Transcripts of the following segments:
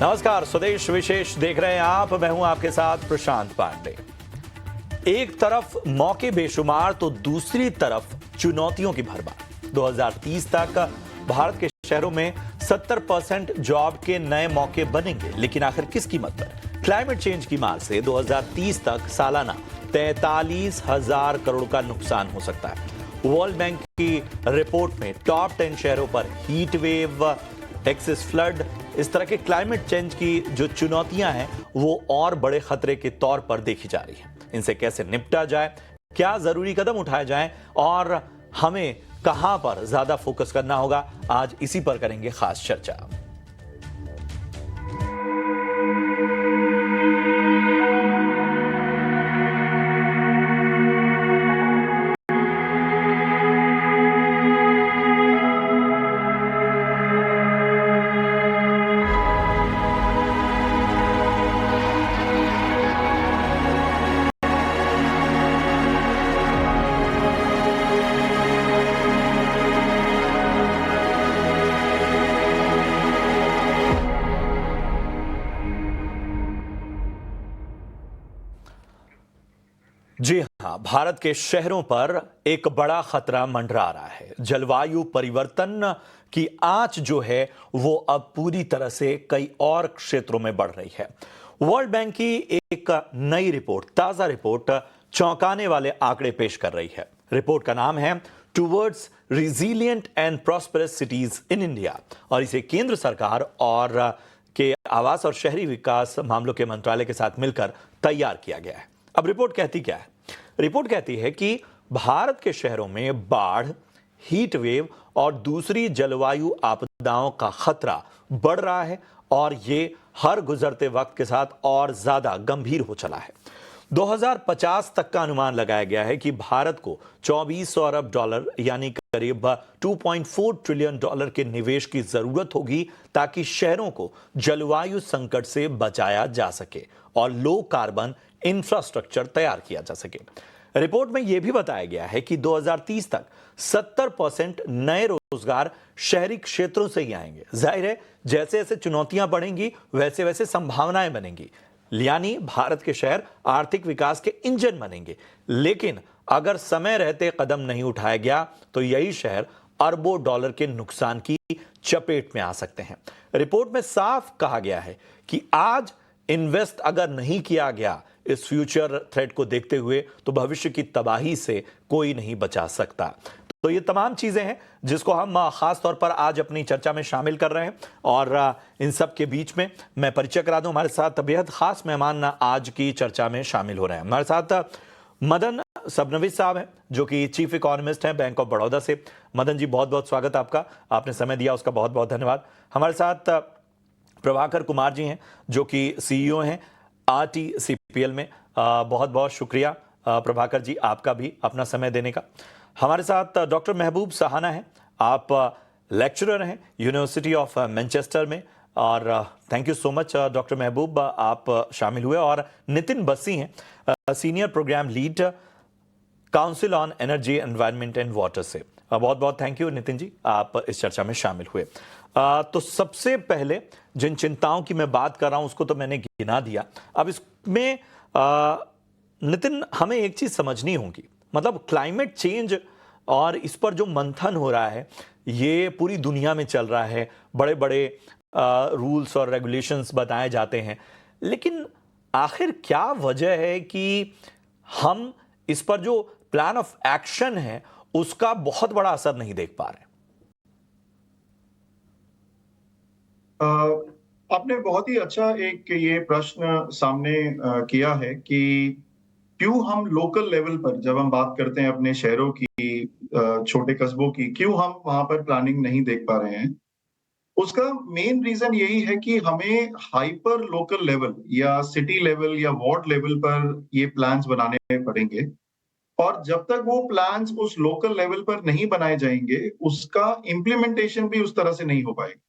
नमस्कार, स्वदेश विशेष देख रहे हैं आप। मैं हूं आपके साथ प्रशांत पांडे। एक तरफ मौके बेशुमार तो दूसरी तरफ चुनौतियों की भरमार। 2030 तक भारत के शहरों में 70% जॉब के नए मौके बनेंगे, लेकिन आखिर किस कीमत पर? क्लाइमेट चेंज की मार से 2030 तक सालाना 43,000 करोड़ का नुकसान हो सकता है। वर्ल्ड बैंक की रिपोर्ट में टॉप 10 शहरों पर हीट वेव, एक्सेस फ्लड, इस तरह के क्लाइमेट चेंज की जो चुनौतियां हैं वो और बड़े खतरे के तौर पर देखी जा रही हैं। इनसे कैसे निपटा जाए, क्या जरूरी कदम उठाए जाएं और हमें कहां पर ज्यादा फोकस करना होगा, आज इसी पर करेंगे खास चर्चा। जी हां, भारत के शहरों पर एक बड़ा खतरा मंडरा रहा है। जलवायु परिवर्तन की आंच जो है वो अब पूरी तरह से कई और क्षेत्रों में बढ़ रही है। वर्ल्ड बैंक की एक नई रिपोर्ट, ताजा रिपोर्ट चौंकाने वाले आंकड़े पेश कर रही है। रिपोर्ट का नाम है towards resilient and prosperous cities in India और इसे केंद्र सरकार और के आवास और शहरी विकास मामलों के मंत्रालय के साथ मिलकर तैयार किया गया है। अब रिपोर्ट कहती क्या है? रिपोर्ट कहती है कि भारत के शहरों में बाढ़, हीट वेव और दूसरी जलवायु आपदाओं का खतरा बढ़ रहा है और ये हर गुजरते वक्त के साथ और ज्यादा गंभीर हो चला है। 2050 तक का अनुमान लगाया गया है कि भारत को 2400 अरब डॉलर यानी करीब 2.4 ट्रिलियन डॉलर के निवेश की जरूरत होगी ताकि शहरों को जलवायु संकट से बचाया जा सके और लो कार्बन इंफ्रास्ट्रक्चर तैयार किया जा सके। रिपोर्ट में यह भी बताया गया है कि 2030 तक 70% नए रोजगार शहरी क्षेत्रों से ही आएंगे। जाहिर है, जैसे जैसे चुनौतियां बढ़ेंगी वैसे वैसे संभावनाएं बनेंगी, यानी भारत के शहर आर्थिक विकास के इंजन बनेंगे। लेकिन अगर समय रहते कदम नहीं उठाया गया तो यही शहर अरबों डॉलर के नुकसान की चपेट में आ सकते हैं। रिपोर्ट में साफ कहा गया है कि आज इन्वेस्ट अगर नहीं किया गया इस फ्यूचर थ्रेट को देखते हुए तो भविष्य की तबाही से कोई नहीं बचा सकता। तो ये तमाम चीजें हैं जिसको हम खास तौर पर आज अपनी चर्चा में शामिल कर रहे हैं और इन सब के बीच में मैं परिचय करा दूं, हमारे साथ बेहद खास मेहमान आज की चर्चा में शामिल हो रहे हैं। हमारे साथ मदन सबनवीस साहब हैं जो कि चीफ इकोनॉमिस्ट हैं बैंक ऑफ बड़ौदा से। मदन जी, बहुत बहुत स्वागत आपका, आपने समय दिया उसका बहुत बहुत धन्यवाद। हमारे साथ प्रभाकर कुमार जी हैं जो कि सीईओ हैं RTCPL में। बहुत बहुत शुक्रिया प्रभाकर जी आपका भी अपना समय देने का। हमारे साथ डॉक्टर महबूब सहाना हैं, आप लेक्चरर हैं यूनिवर्सिटी ऑफ मैनचेस्टर में और thank you so much doctor Mehboob, आप शामिल हुए। और नितिन बस्सी हैं senior program lead council on energy, environment and water से। बहुत बहुत थैंक यू नितिन जी, आप इस चर्चा में शामिल हुए। तो सबसे पहले जिन चिंताओं की मैं बात कर रहा हूं उसको तो मैंने गिना दिया। अब इसमें नितिन, हमें एक चीज समझनी होगी, मतलब क्लाइमेट चेंज और इस पर जो मंथन हो रहा है ये पूरी दुनिया में चल रहा है। बड़े बड़े रूल्स और रेगुलेशंस बताए जाते हैं, लेकिन आखिर क्या वजह है कि हम इस पर जो प्लान ऑफ एक्शन है उसका बहुत बड़ा असर नहीं देख पा रहे? आपने बहुत ही अच्छा एक ये प्रश्न सामने किया है कि क्यों हम लोकल लेवल पर जब हम बात करते हैं अपने शहरों की, छोटे कस्बों की, क्यों हम वहां पर प्लानिंग नहीं देख पा रहे हैं। उसका मेन रीजन यही है कि हमें हाइपर लोकल लेवल या सिटी लेवल या वार्ड लेवल पर ये प्लान्स बनाने पड़ेंगे और जब तक वो प्लान्स उस लोकल लेवल पर नहीं बनाए जाएंगे उसका इम्प्लीमेंटेशन भी उस तरह से नहीं हो पाएगा।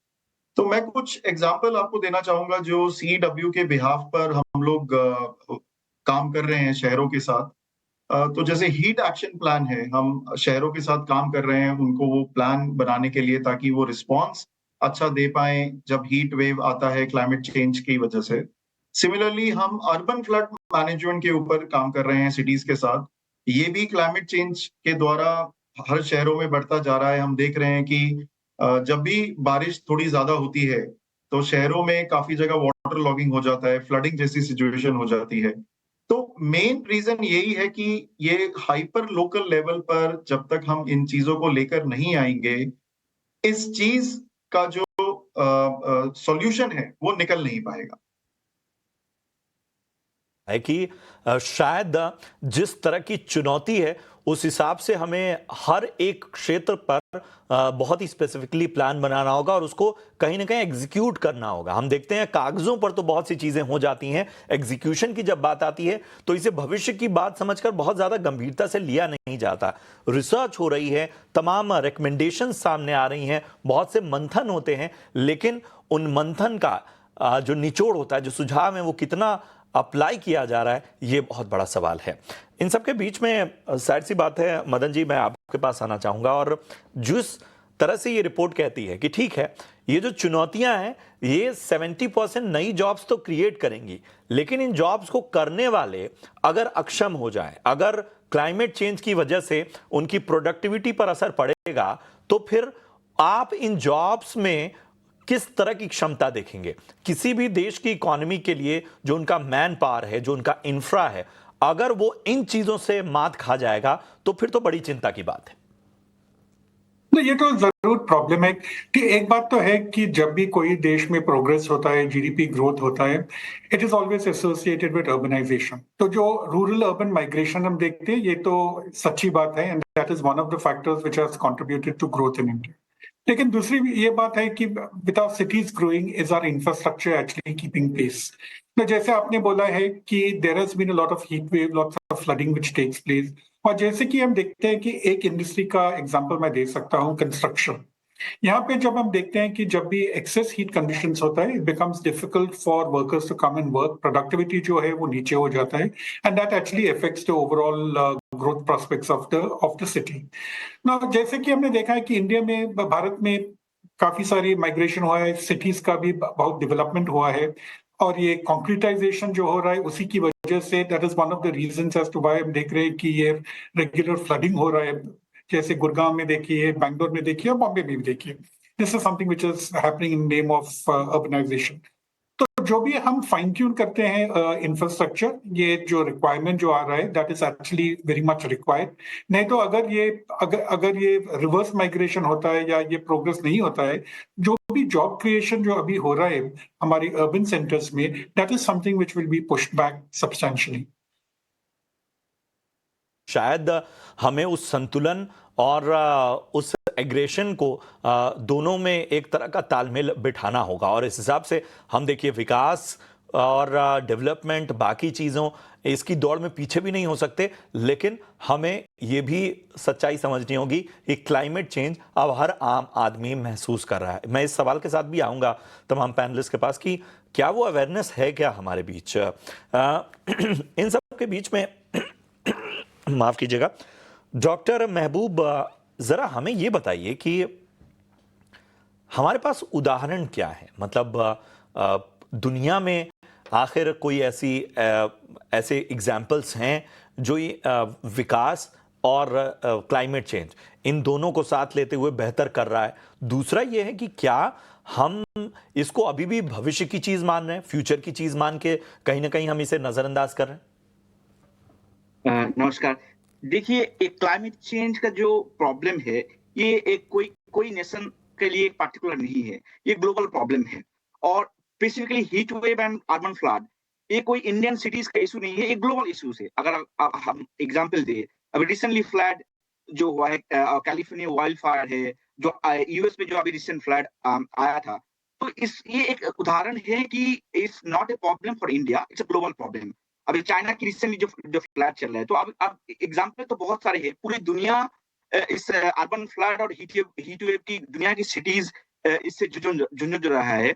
तो मैं कुछ एग्जाम्पल आपको देना चाहूंगा जो सीडब्ल्यू के बिहाफ पर हम लोग काम कर रहे हैं शहरों के साथ। तो जैसे हीट एक्शन प्लान है, हम शहरों के साथ काम कर रहे हैं उनको वो प्लान बनाने के लिए ताकि वो रिस्पॉन्स अच्छा दे पाएँ जब हीट वेव आता है क्लाइमेट चेंज की वजह से। सिमिलरली हम अर्बन फ्लड मैनेजमेंट के ऊपर काम कर रहे हैं सिटीज़ के साथ। ये भी क्लाइमेट चेंज के द्वारा हर शहरों में बढ़ता जा रहा है। हम देख रहे हैं कि जब भी बारिश थोड़ी ज़्यादा होती है, तो शहरों में काफ़ी जगह वाटर लॉगिंग हो जाता है, फ्लडिंग जैसी सिचुएशन हो जाती है। तो मेन रीज़न यही है कि ये हाइपर लोकल लेवल पर जब तक हम इन चीज़ों को लेकर नहीं आएँगे, इस चीज़ का जो सॉल्यूशन है, वो निकल नहीं पाएगा। है कि शायद जिस तरह की चुनौती है उस हिसाब से हमें हर एक क्षेत्र पर बहुत ही स्पेसिफिकली प्लान बनाना होगा और उसको कहीं ना कहीं एग्जीक्यूट करना होगा। हम देखते हैं कागजों पर तो बहुत सी चीजें हो जाती हैं, एग्जीक्यूशन की जब बात आती है तो इसे भविष्य की बात समझकर बहुत ज्यादा गंभीरता से लिया नहीं जाता। रिसर्च हो रही है, तमाम रिकमेंडेशन सामने आ रही हैं, बहुत से मंथन होते हैं, लेकिन उन मंथन का जो निचोड़ होता है, जो सुझाव है, वो कितना अप्लाई किया जा रहा है, ये बहुत बड़ा सवाल है। इन सब के बीच में जाहिर सी बात है मदन जी, मैं आपके पास आना चाहूंगा और जिस तरह से ये रिपोर्ट कहती है कि ठीक है, ये जो चुनौतियां हैं ये 70% नई जॉब्स तो क्रिएट करेंगी, लेकिन इन जॉब्स को करने वाले अगर अक्षम हो जाएं, अगर क्लाइमेट चेंज की वजह से उनकी प्रोडक्टिविटी पर असर पड़ेगा, तो फिर आप इन जॉब्स में किस तरह की क्षमता देखेंगे? किसी भी देश की इकोनॉमी के लिए जो उनका मैन पावर है, जो उनका इंफ्रा है, अगर वो इन चीजों से मात खा जाएगा तो फिर तो बड़ी चिंता की बात है। तो ये तो जरूर प्रॉब्लम है कि एक बात तो है कि जब भी कोई देश में प्रोग्रेस होता है, जीडीपी ग्रोथ होता है, it is always associated with urbanization. तो जो रूरल अर्बन माइग्रेशन हम देखते हैं, ये तो सच्ची बात है, and that is one of the factors which has contributed to growth in India. लेकिन दूसरी ये बात है कि without cities growing is our infrastructure actually keeping pace. तो जैसे आपने बोला है कि there has been a lot of heat wave, lots of flooding which takes place, और जैसे कि हम देखते हैं कि एक इंडस्ट्री का एग्जांपल मैं दे सकता हूं, कंस्ट्रक्शन। यहाँ पे जब हम देखते हैं कि जब भी एक्सेस हीट कंडीशंस होता है, it becomes difficult for workers to come and work, productivity जो है वो नीचे हो जाता है, and that actually affects the overall growth prospects of the city. ना जैसे कि हमने देखा है कि इंडिया में, भारत में काफी सारी माइग्रेशन हुआ है, सिटीज का भी बहुत डेवलपमेंट हुआ है, और ये कॉन्क्रीटाइजेशन जो हो रहा है उसी की वजह से, that is one of the reasons as to why हम देख रहे हैं कि ये रेगुलर फ्लडिंग हो रहा है। जैसे गुड़गांव में देखिए, बैंगलोर में देखिए, और बॉम्बे में भी देखिए, this is something which is happening in name of urbanisation. तो जो भी हम फाइन ट्यून करते हैं इंफ्रास्ट्रक्चर, ये जो रिक्वायरमेंट जो आ रहा है, that is actually very much required. नहीं तो अगर ये रिवर्स माइग्रेशन होता है या ये प्रोग्रेस नहीं होता है, जो भी जॉब क्रिएशन जो अभी हो रहा है हमारे अर्बन सेंटर्स में, that is something which will be pushed back substantially. शायद हमें उस संतुलन और उस एग्रेशन को दोनों में एक तरह का तालमेल बिठाना होगा और इस हिसाब से हम देखिए विकास और डेवलपमेंट, बाकी चीज़ों, इसकी दौड़ में पीछे भी नहीं हो सकते, लेकिन हमें ये भी सच्चाई समझनी होगी कि क्लाइमेट चेंज अब हर आम आदमी महसूस कर रहा है। मैं इस सवाल के साथ भी आऊँगा तमाम पैनलिस्ट के पास कि क्या वो अवेयरनेस है क्या हमारे बीच। इन सब के बीच में माफ कीजिएगा डॉक्टर महबूब, जरा हमें ये बताइए कि हमारे पास उदाहरण क्या है, मतलब दुनिया में आखिर कोई ऐसे एग्जाम्पल्स हैं जो ये विकास और क्लाइमेट चेंज इन दोनों को साथ लेते हुए बेहतर कर रहा है। दूसरा ये है कि क्या हम इसको अभी भी भविष्य की चीज मान रहे हैं, फ्यूचर की चीज मान के कहीं ना कहीं हम इसे नजरअंदाज कर रहे हैं। नमस्कार। देखिए, एक क्लाइमेट चेंज का जो प्रॉब्लम है, ये एक कोई कोई नेशन के लिए पार्टिकुलर नहीं है, ये ग्लोबल प्रॉब्लम है। और specifically heat wave and urban flood, ये कोई इंडियन सिटीज का इशू नहीं है, ये ग्लोबल इश्यूज है। अगर हम एग्जांपल दें, अभी रिसेंटली फ्लड जो हुआ है, कैलिफोर्निया वाइल्ड फायर है, जो यूएस में जो अभी रिसेंट फ्लड आया था, तो ये एक उदाहरण है कि it's not a problem for India, it's a global problem. अभी चाइना की रिसेंटली जो फ्लड चल रहा है, तो अब एग्जांपल तो बहुत सारे हैं। पूरी दुनिया इस अर्बन फ्लड और हीट वेव की, दुनिया की सिटीज इससे झुंझुन रहा है।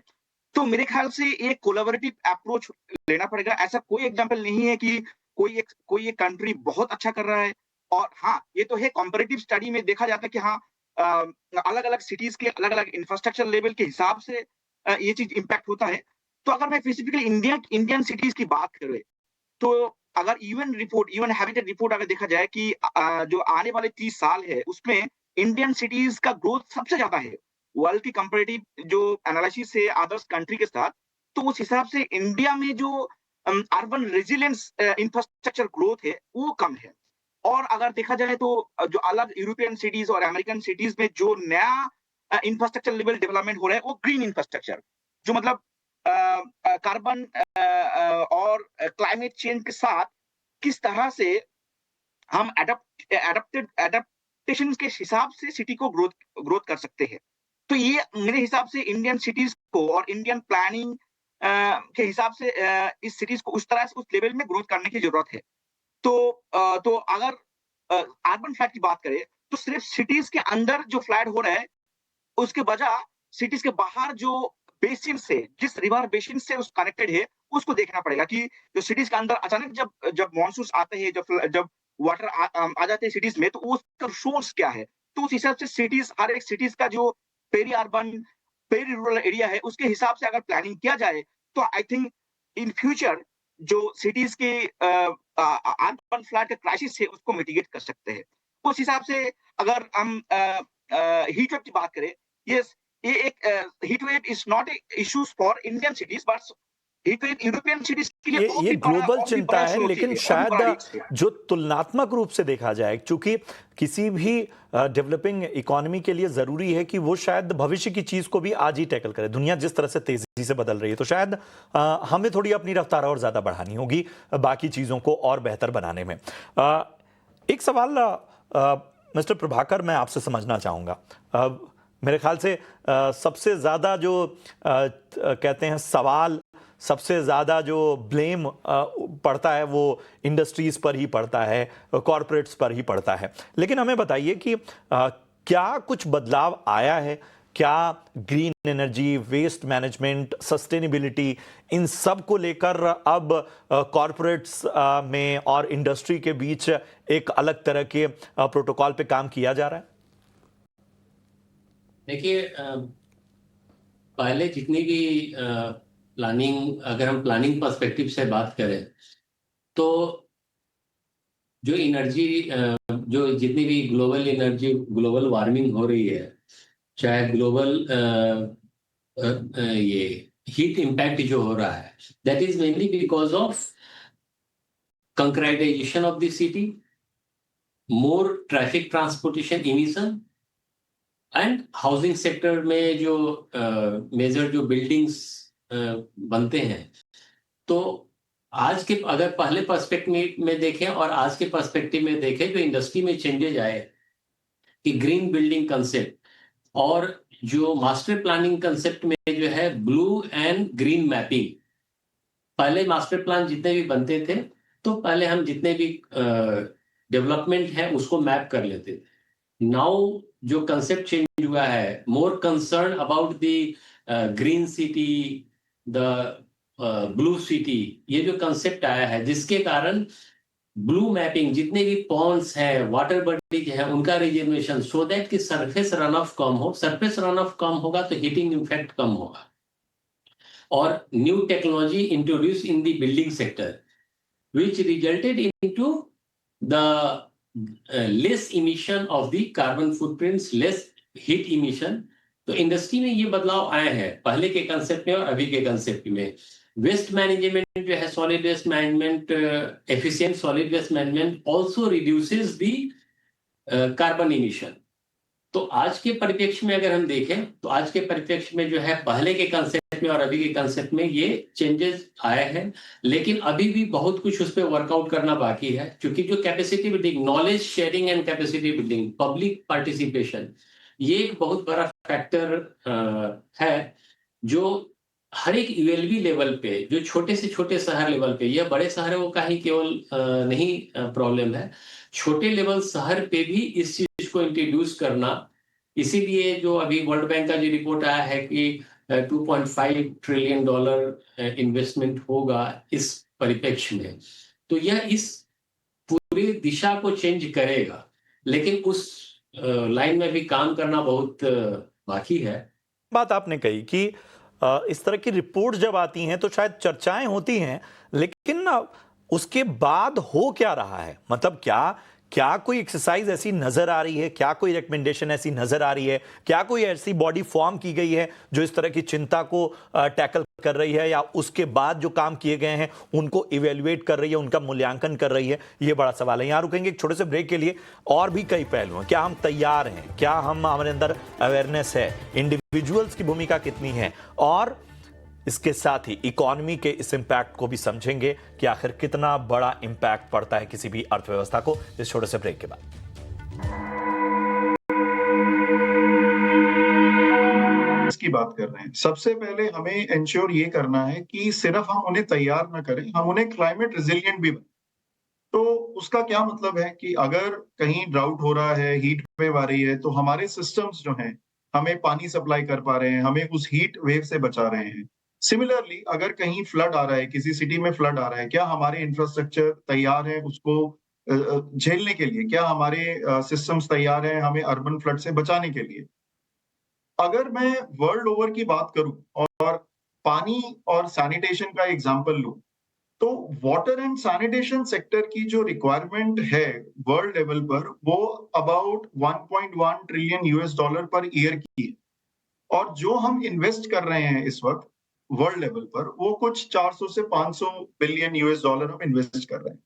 तो मेरे ख्याल से ये कोलैबोरेटिव अप्रोच लेना पड़ेगा। ऐसा कोई एग्जांपल नहीं है कि कोई एक कंट्री बहुत अच्छा कर रहा है। और हाँ, ये तो है, कंपैरेटिव स्टडी में देखा जाता है कि हाँ, अलग अलग सिटीज के अलग अलग इंफ्रास्ट्रक्चर लेवल के हिसाब से ये चीज इम्पैक्ट होता है। तो अगर मैं स्पेसिफिकली इंडियन सिटीज की बात करें, तो अगर इवन हैबिटेट रिपोर्ट अगर देखा जाए कि जो आने वाले 30 साल है उसमें इंडियन सिटीज का ग्रोथ सबसे ज्यादा है वर्ल्ड की कंपैरेटिव जो एनालिसिस है अदर्स कंट्री के साथ। तो उस हिसाब से इंडिया में जो अर्बन रेजिलियंस इंफ्रास्ट्रक्चर ग्रोथ है वो कम है। और अगर देखा जाए तो जो अलग यूरोपियन सिटीज और अमेरिकन सिटीज में जो नया इंफ्रास्ट्रक्चर लेवल डेवलपमेंट हो रहा है वो ग्रीन इंफ्रास्ट्रक्चर, जो मतलब कार्बन और क्लाइमेट चेंज के साथ किस तरह से हम एडेप्टेशन के हिसाब से सिटी को ग्रोथ कर सकते हैं। तो ये मेरे हिसाब से इंडियन सिटीज को और इंडियन प्लानिंग के हिसाब से इस सिटीज को उस तरह से उस लेवल में ग्रोथ करने की जरूरत है। तो अगर अर्बन फ्लैट की बात करें तो सिर्फ सिटीज के अंदर जो फ्लैट हो रहा है उसके बजाय सिटीज के बाहर जो बेसिन से, जिस रिवर बेसिन से उस कनेक्टेड है उसको देखना पड़ेगा कि जो सिटीज के अंदर अचानक जब मॉनसून आते हैं, जब वाटर आ जाते हैं सिटीज में, तो उसका सोर्स क्या है। तो उस हिसाब से सिटीज, हर एक सिटीज का जो peri urban peri rural area है उसके हिसाब से अगर प्लानिंग किया जाए तो आई थिंक इन फ्यूचर जो सिटीज के अर्बन फ्लैट का क्राइसिस है उसको मिटिगेट कर सकते हैं। उस हिसाब से अगर हम हीट वेव की बात करें, यस, ये एक heat wave is not a issues for Indian cities but heat wave European cities के लिए ये ग्लोबल चिंता है, लेकिन शायद है। जो तुलनात्मक रूप से देखा जाए, क्योंकि किसी भी डेवलपिंग इकोनॉमी के लिए जरूरी है कि वो शायद भविष्य की चीज को भी आज ही टैकल करे। दुनिया जिस तरह से तेजी से बदल रही है, तो शायद हमें थोड़ी अपनी रफ्तार और ज्यादा बढ़ानी होगी बाकी चीजों को और बेहतर बनाने में। एक सवाल मिस्टर प्रभाकर मैं आपसे समझना चाहूंगा। मेरे ख्याल से सबसे ज्यादा जो कहते हैं सवाल, सबसे ज़्यादा जो ब्लेम पड़ता है वो इंडस्ट्रीज़ पर ही पड़ता है, कॉरपोरेट्स पर ही पड़ता है। लेकिन हमें बताइए कि क्या कुछ बदलाव आया है? क्या green energy, waste management, sustainability, इन सब को लेकर अब कॉरपोरेट्स में और इंडस्ट्री के बीच एक अलग तरह के प्रोटोकॉल पे काम किया जा रहा है? देखिए, पहले जितनी भी प्लानिंग, अगर हम प्लानिंग पर्सपेक्टिव से बात करें तो जो एनर्जी, जो जितनी भी ग्लोबल वार्मिंग हो रही है, चाहे ग्लोबल ये हीट इम्पैक्ट जो हो रहा है, that is mainly because of concretisation of the city, more traffic transportation emission and housing sector में जो मेजर जो बिल्डिंग्स बनते हैं। तो आज के अगर पहले पर्सपेक्टिव में देखें और आज के पर्सपेक्टिव में देखें, जो इंडस्ट्री में चेंजेज आए कि ग्रीन बिल्डिंग कंसेप्ट और जो मास्टर प्लानिंग कंसेप्ट में जो है ब्लू एंड ग्रीन मैपिंग। पहले मास्टर प्लान जितने भी बनते थे तो पहले हम जितने भी डेवलपमेंट है उसको मैप कर लेते थे। नाउ जो कंसेप्ट चेंज हुआ है, more concern about the green city, the blue city, ये जो कंसेप्ट आया है जिसके कारण ब्लू मैपिंग, जितने भी पॉन्ड्स हैं, वाटर बॉडीज हैं, उनका रिजर्वेशन, सो दैट कि सरफेस रन ऑफ कम हो। सरफेस रन ऑफ कम होगा तो हीटिंग इफेक्ट कम होगा। और new technology introduce in the building sector which resulted into the less emission of the carbon footprints, less heat emission। तो industry में ये बदलाव आए हैं पहले के कंसेप्ट में और अभी के कंसेप्ट में। वेस्ट मैनेजमेंट जो है, solid waste management, efficient solid waste management also reduces the carbon emission. तो आज के परिप्रेक्ष्य में अगर हम देखें तो आज के परिप्रेक्ष्य में जो है पहले के कंसेप्ट में और अभी के कंसेप्ट में ये चेंजेस आए हैं, लेकिन अभी भी बहुत कुछ उस पर वर्कआउट करना बाकी है। क्योंकि जो capacity building, knowledge sharing and capacity building, public participation, ये एक बहुत बड़ा फैक्टर है जो हर एक यूएलबी लेवल पे, जो छोटे से छोटे शहर लेवल पे, यह बड़े शहरों का ही केवल नहीं प्रॉब्लम है, छोटे लेवल शहर पे भी इस चीज को इंट्रोड्यूस करना। इसीलिए जो अभी वर्ल्ड बैंक का जो रिपोर्ट आया है कि $2.5 ट्रिलियन इन्वेस्टमेंट होगा इस परिप्रेक्ष्य में, तो यह इस पूरी दिशा को चेंज करेगा। लेकिन उस लाइन में भी काम करना बहुत बाकी है। बात आपने कही कि इस तरह की रिपोर्ट जब आती हैं तो शायद चर्चाएं होती हैं, लेकिन ना उसके बाद हो क्या रहा है? मतलब क्या क्या कोई एक्सरसाइज ऐसी नजर आ रही है? क्या कोई रिकमेंडेशन ऐसी नजर आ रही है? क्या कोई ऐसी बॉडी फॉर्म की गई है जो इस तरह की चिंता को टैकल कर रही है, या उसके बाद जो काम किए गए हैं उनको इवेल्युएट कर रही है, उनका मूल्यांकन कर रही है? ये बड़ा सवाल है। यहां रुकेंगे एक छोटे से ब्रेक के लिए। और भी कई पहलू हैं। क्या हम तैयार हैं? क्या हमारे अंदर अवेयरनेस है? इंडिविजुअल्स की भूमिका कितनी है? और इसके साथ ही इकोनॉमी के इस इंपैक्ट को भी समझेंगे कि आखिर कितना बड़ा इंपैक्ट पड़ता है किसी भी अर्थव्यवस्था को, इस छोटे से ब्रेक के बाद। इसकी बात कर रहे हैं। सबसे पहले हमें इंश्योर ये करना है कि सिर्फ हम उन्हें तैयार ना करें, हम उन्हें क्लाइमेट रिजिलिएंट भी बनाएं। तो उसका क्या मतलब है कि अगर कहीं ड्राउट हो रहा है, हीट वेव आ रही है, तो हमारे सिस्टम्स जो हैं हमें पानी सप्लाई कर पा रहे हैं, हमें उस हीट वेव से बचा रहे हैं। सिमिलरली अगर कहीं फ्लड आ रहा है, किसी सिटी में फ्लड आ रहा है, क्या हमारे इंफ्रास्ट्रक्चर तैयार है उसको झेलने के लिए? क्या हमारे सिस्टम्स तैयार हैं हमें अर्बन फ्लड से बचाने के लिए? अगर मैं वर्ल्ड ओवर की बात करूं और पानी और सैनिटेशन का एग्जांपल लूं, तो वाटर एंड सैनिटेशन सेक्टर की जो रिक्वायरमेंट है वर्ल्ड लेवल पर, वो about 1.1 trillion US dollar per year की है। और जो हम इन्वेस्ट कर रहे हैं इस वक्त वर्ल्ड लेवल पर, वो कुछ 400 से 500 बिलियन यूएस डॉलर हम इन्वेस्ट कर रहे हैं।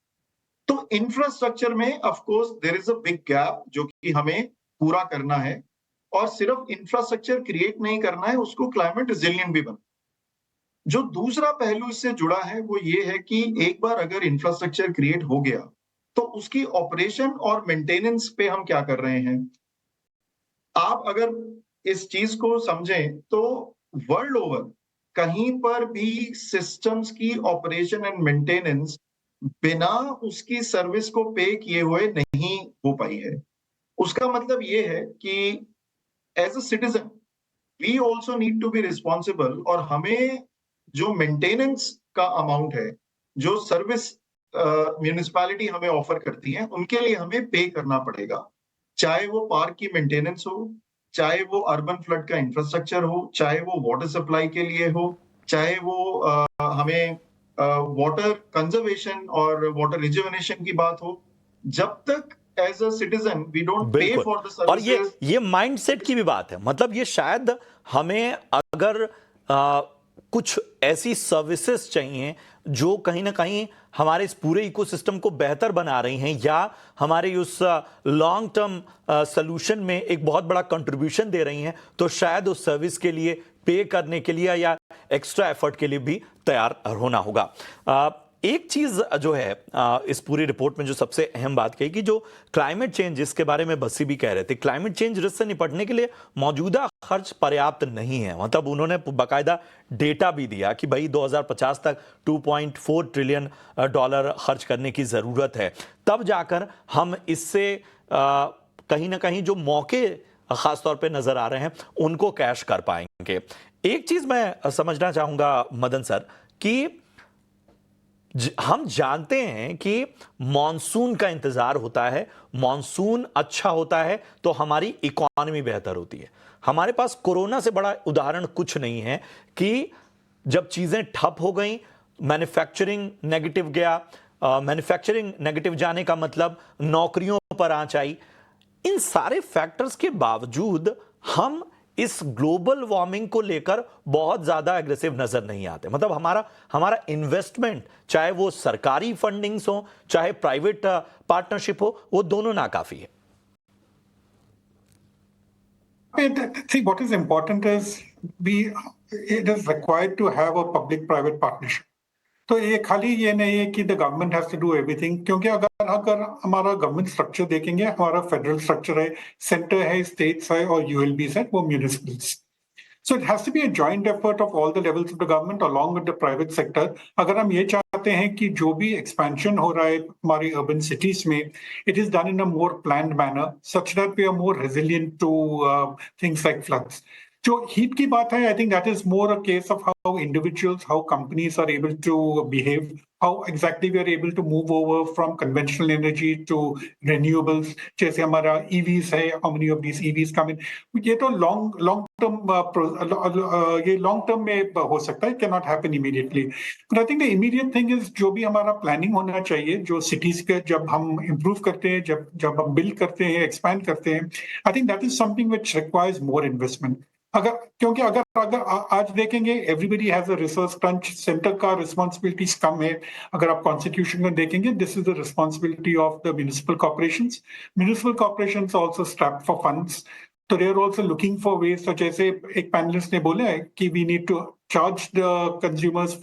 तो इंफ्रास्ट्रक्चर में of course there is a big gap जो कि हमें पूरा करना है, और सिर्फ इंफ्रास्ट्रक्चर क्रिएट नहीं करना है, उसको क्लाइमेट रिजिलिएंट भी बनना। जो दूसरा पहलू इससे जुड़ा है वो ये है कि एक बार अगर इंफ्रास्ट्रक्चर क्रिएट हो गया, तो उसकी ऑपरेशन और मेंटेनेंस पे हम क्या कर रहे हैं। आप अगर इस चीज को समझें तो वर्ल्ड ओवर कहीं पर भी सिस्टम्स की ऑपरेशन एंड मेंटेनेंस बिना उसकी सर्विस को पे किए हुए नहीं हो पाई है। उसका मतलब ये है कि as a citizen we also need to be responsible, और हमें जो मेंटेनेंस का अमाउंट है, जो सर्विस म्यूनिसिपैलिटी हमें ऑफर करती है, उनके लिए हमें पे करना पड़ेगा। चाहे वो पार्क की मेंटेनेंस हो, चाहे वो अर्बन फ्लड का इंफ्रास्ट्रक्चर हो, चाहे वो वाटर सप्लाई के लिए हो, चाहे वो हमें वाटर कंजर्वेशन और वाटर रिजुवेनेशन की बात हो। जब तक as a citizen we don't pay बिल्कुल। फॉर द और ये सर्विसेज। ये माइंडसेट की भी बात है। मतलब ये शायद हमें अगर कुछ ऐसी सर्विसेज चाहिए जो कहीं ना कहीं हमारे इस पूरे इकोसिस्टम को बेहतर बना रही हैं, या हमारे उस लॉन्ग टर्म सॉल्यूशन में एक बहुत बड़ा कंट्रीब्यूशन दे रही हैं, तो शायद उस सर्विस के लिए पे करने के लिए या एक्स्ट्रा एफर्ट के लिए भी तैयार होना होगा। एक चीज जो है इस पूरी रिपोर्ट में जो सबसे अहम बात कही कि जो क्लाइमेट चेंज, जिसके बारे में बस्सी भी कह रहे थे, क्लाइमेट चेंज रिस्क से निपटने के लिए मौजूदा खर्च पर्याप्त नहीं है। मतलब उन्होंने बाकायदा डेटा भी दिया कि भाई 2050 तक 2.4 ट्रिलियन डॉलर खर्च करने की जरूरत है, तब जाकर हम इससे कहीं ना कहीं जो मौके खासतौर पे नजर आ रहे हैं उनको कैश कर पाएंगे। एक चीज मैं समझना चाहूंगा मदन सर कि हम जानते हैं कि मॉनसून का इंतजार होता है, मॉनसून अच्छा होता है तो हमारी इकोनॉमी बेहतर होती है। हमारे पास कोरोना से बड़ा उदाहरण कुछ नहीं है कि जब चीजें ठप हो गई, मैन्युफैक्चरिंग नेगेटिव गया, मैन्युफैक्चरिंग नेगेटिव जाने का मतलब नौकरियों पर आंच आई। इन सारे फैक्टर्स के बावजूद हम इस ग्लोबल वार्मिंग को लेकर बहुत ज्यादा एग्रेसिव नजर नहीं आते। मतलब हमारा इन्वेस्टमेंट, चाहे वो सरकारी फंडिंग्स हो चाहे प्राइवेट पार्टनरशिप हो, वो दोनों नाकाफी है। See, what is important is it is required to have a public-private partnership. तो ये खाली ये नहीं है कि the government has to do everything, क्योंकि अगर हमारा गवर्नमेंट स्ट्रक्चर देखेंगे, हमारा फेडरल स्ट्रक्चर है, सेंटर है, स्टेट्स है और यूएलबीज है, वो म्यूनिसिपल्स। So it has to be a joint effort of all the levels of the government along with the private sector. अगर हम ये चाहते हैं कि जो भी expansion हो रहा है हमारी urban cities में, it is done in a more planned manner such that we are more resilient to things like floods. जो हीट की बात है, I think that is more a case of how individuals, how companies are able to behave, how exactly we are able to move over from conventional energy to renewables. जैसे हमारा EVs है, how many of these EVs come in. ये तो long long term, ये long term में हो सकता है, can not happen immediately. But I think the immediate thing is जो भी हमारा प्लानिंग होना चाहिए, जो सिटीज के जब हम इम्प्रूव करते हैं, जब हम बिल्ड करते हैं, एक्सपैंड करते हैं, I think that is something which requires more investment. क्योंकि अगर आज देखेंगे, everybody has a resource crunch, centre का रिस्पांसिबिलिटीज कम है. अगर आप कॉन्स्टिट्यूशन में देखेंगे, this is the responsibility of the municipal corporations. Municipal corporations also strapped for funds, तो they are also looking for ways. तो जैसे एक पैनलिस्ट ने बोला है कि we need to charge the consumers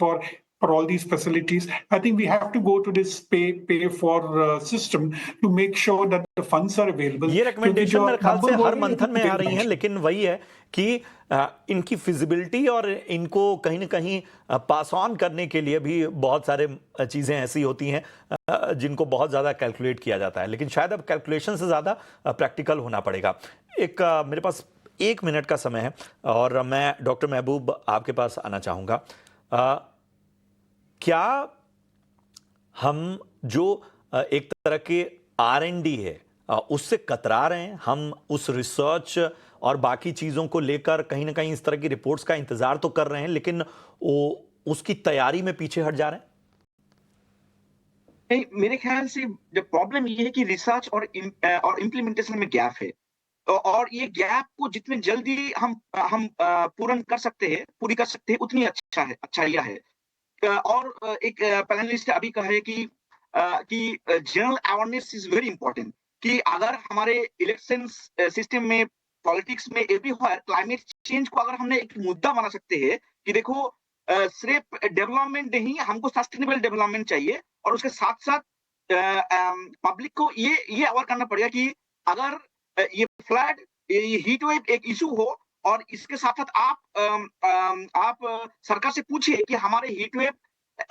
for all these facilities. I think we have to go to this pay for system to make sure that the funds are available. ये recommendation मेरे ख्याल से हर मंथन में आ रही हैं, लेकिन वही है कि इनकी फिजिबिलिटी और इनको कहीं ना कहीं पास ऑन करने के लिए भी बहुत सारे चीज़ें ऐसी होती हैं जिनको बहुत ज़्यादा कैलकुलेट किया जाता है, लेकिन शायद अब कैलकुलेशन से ज़्यादा प्रैक्टिकल होना पड़ेगा. एक मेरे पास 1 मिनट का समय है और मैं डॉक्टर महबूब आपके पास आना चाहूँगा. क्या हम जो एक तरह के R&D है उससे कतरा रहे हैं? हम उस रिसर्च और बाकी चीज़ों को लेकर कहीं ना कहीं इस तरह की रिपोर्ट्स का इंतजार तो कर रहे हैं, लेकिन वो उसकी तैयारी में पीछे हट जा रहे हैं? नहीं, मेरे ख्याल से जो प्रॉब्लम ये है कि रिसर्च और इम्प्लीमेंटेशन में गैप है, और ये गैप को जितने जल्दी हम पूरी कर सकते हैं उतनी अच्छा है. और एक पैनलिस्ट ने अभी कहा है कि general awareness is very important, कि अगर हमारे इलेक्शन सिस्टम में, पॉलिटिक्स में एवरीवेयर क्लाइमेट चेंज को अगर हमने एक मुद्दा बना सकते हैं कि देखो सिर्फ डेवलपमेंट नहीं, हमको सस्टेनेबल डेवलपमेंट चाहिए, और उसके साथ साथ पब्लिक को ये अवेयर करना पड़ेगा कि अगर ये फ्लड, ये हीट वेव एक इशू हो, और इसके साथ साथ आप सरकार से पूछिए कि हमारे हीट वेव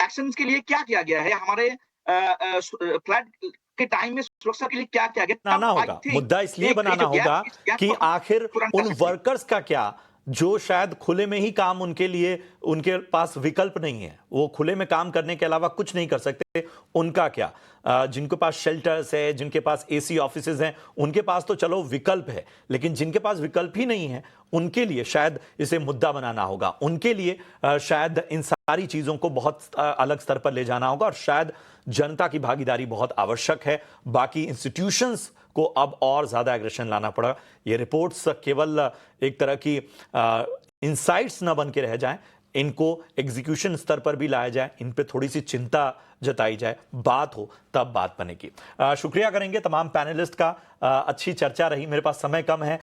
एक्शंस के लिए क्या किया गया है, हमारे फ्लड के टाइम में सुरक्षा के लिए क्या किया गया. बनाना होगा, मुद्दा इसलिए बनाना होगा कि आखिर उन वर्कर्स का क्या, जो शायद खुले में ही काम उनके लिए, उनके पास विकल्प नहीं है, वो खुले में काम करने के अलावा कुछ नहीं कर सकते, उनका क्या. जिनके पास शेल्टर्स है, जिनके पास एसी ऑफिसेज हैं, उनके पास तो चलो विकल्प है, लेकिन जिनके पास विकल्प ही नहीं है, उनके लिए शायद इसे मुद्दा बनाना होगा. उनके लिए शायद इन सारी चीजों को बहुत अलग स्तर पर ले जाना होगा, और शायद जनता की भागीदारी बहुत आवश्यक है. बाकी इंस्टीट्यूशंस को अब और ज्यादा एग्रेशन लाना पड़ा. ये रिपोर्ट्स केवल एक तरह की इनसाइट्स न बन के रह जाएं, इनको एग्जीक्यूशन स्तर पर भी लाया जाए, इन पे थोड़ी सी चिंता जताई जाए, बात हो तब बात बनेगी. शुक्रिया करेंगे तमाम पैनलिस्ट का. अच्छी चर्चा रही. मेरे पास समय कम है,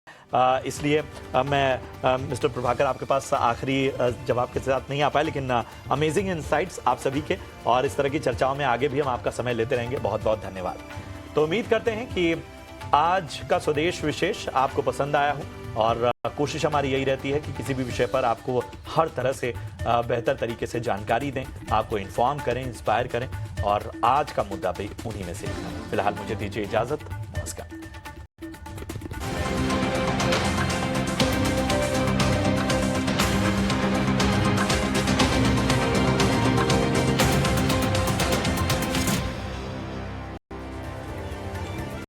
इसलिए मैं मिस्टर प्रभाकर आपके पास आखिरी जवाब के साथ नहीं आ पाया, लेकिन अमेजिंग इनसाइट्स आप सभी के, और इस तरह की चर्चाओं में आगे भी हम आपका समय लेते रहेंगे. बहुत बहुत धन्यवाद. तो उम्मीद करते हैं कि आज का स्वदेश विशेष आपको पसंद आया हो, और कोशिश हमारी यही रहती है कि किसी भी विषय पर आपको हर तरह से बेहतर तरीके से जानकारी दें, आपको इन्फॉर्म करें, इंस्पायर करें, और आज का मुद्दा भी उन्हीं में से. फिलहाल मुझे दीजिए इजाजत.